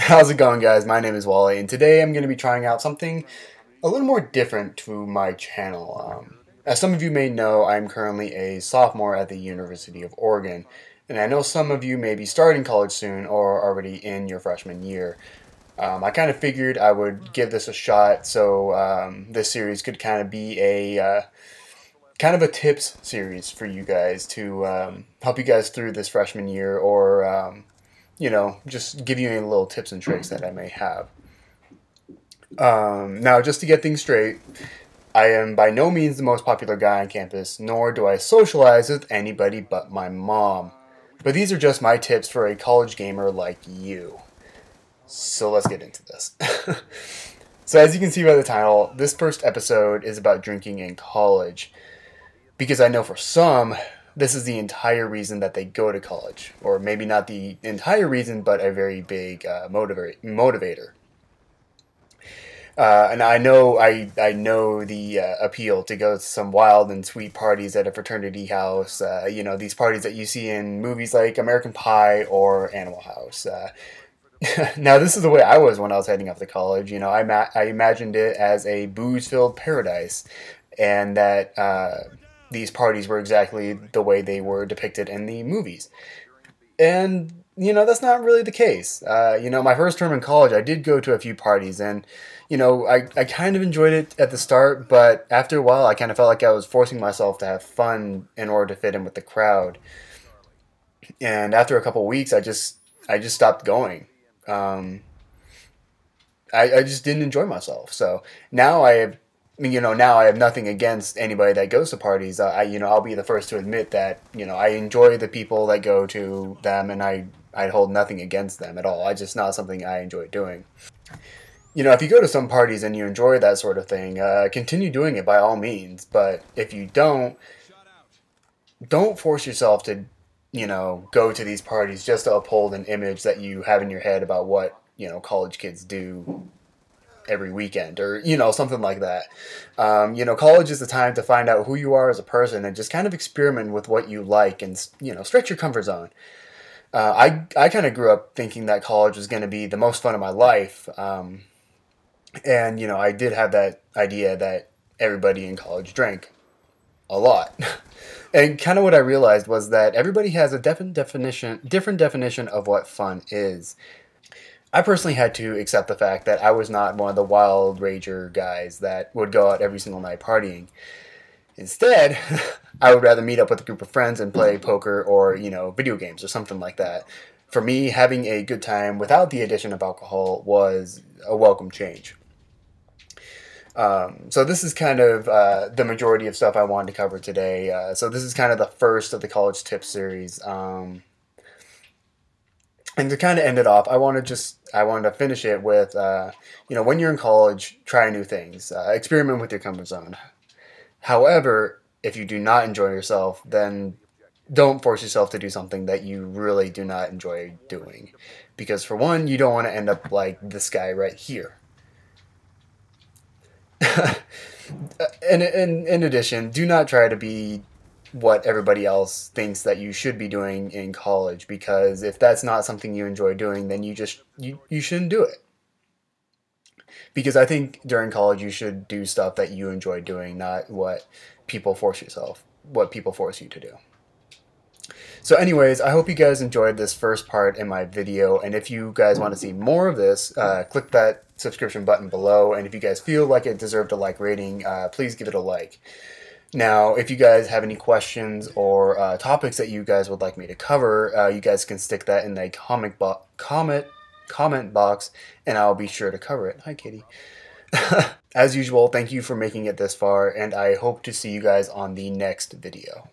How's it going, guys? My name is Wally, and today I'm going to be trying out something a little more different to my channel. As some of you may know, I'm currently a sophomore at the University of Oregon, and I know some of you may be starting college soon or already in your freshman year. I kind of figured I would give this a shot, so this series could kind of be a kind of a tips series for you guys to help you guys through this freshman year, or just give you any little tips and tricks that I may have. Now, just to get things straight, I am by no means the most popular guy on campus, nor do I socialize with anybody but my mom. But these are just my tips for a college gamer like you. So let's get into this. So as you can see by the title, this first episode is about drinking in college. Because I know for some, this is the entire reason that they go to college. Or maybe not the entire reason, but a very big motivator. And I know the appeal to go to some wild and sweet parties at a fraternity house. These parties that you see in movies like American Pie or Animal House. Now, this is the way I was when I was heading off to college. I imagined it as a booze-filled paradise, and that these parties were exactly the way they were depicted in the movies. And, that's not really the case. My first term in college, I did go to a few parties, and, I kind of enjoyed it at the start, but after a while, I kind of felt like I was forcing myself to have fun in order to fit in with the crowd. And after a couple of weeks, I just stopped going. I just didn't enjoy myself. So now now I have nothing against anybody that goes to parties. I'll be the first to admit that, I enjoy the people that go to them, and I'd hold nothing against them at all. It's just not something I enjoy doing. If you go to some parties and you enjoy that sort of thing, continue doing it by all means. But if you don't force yourself to, go to these parties just to uphold an image that you have in your head about what, college kids do every weekend, or something like that. College is the time to find out who you are as a person and just kind of experiment with what you like, and stretch your comfort zone. I kind of grew up thinking that college was going to be the most fun of my life, and I did have that idea that everybody in college drank a lot. And kind of what I realized was that everybody has a different definition of what fun is. I personally had to accept the fact that I was not one of the wild rager guys that would go out every single night partying. Instead, I would rather meet up with a group of friends and play poker or, video games or something like that. For me, having a good time without the addition of alcohol was a welcome change. So this is kind of the majority of stuff I wanted to cover today. So this is kind of the first of the college tips series. And to kind of end it off, I wanted to finish it with, when you're in college, try new things, experiment with your comfort zone. However, if you do not enjoy yourself, then don't force yourself to do something that you really do not enjoy doing. Because for one, you don't want to end up like this guy right here. And in addition, do not try to be what everybody else thinks that you should be doing in college, because if that's not something you enjoy doing, then you shouldn't do it. Because I think during college you should do stuff that you enjoy doing, not what people force you to do. So anyways, I hope you guys enjoyed this first part in my video, and if you guys want to see more of this, click that subscription button below, and if you guys feel like it deserved a like rating, please give it a like. Now, if you guys have any questions or topics that you guys would like me to cover, you guys can stick that in the comment box, and I'll be sure to cover it. Hi, Kitty. As usual, thank you for making it this far, and I hope to see you guys on the next video.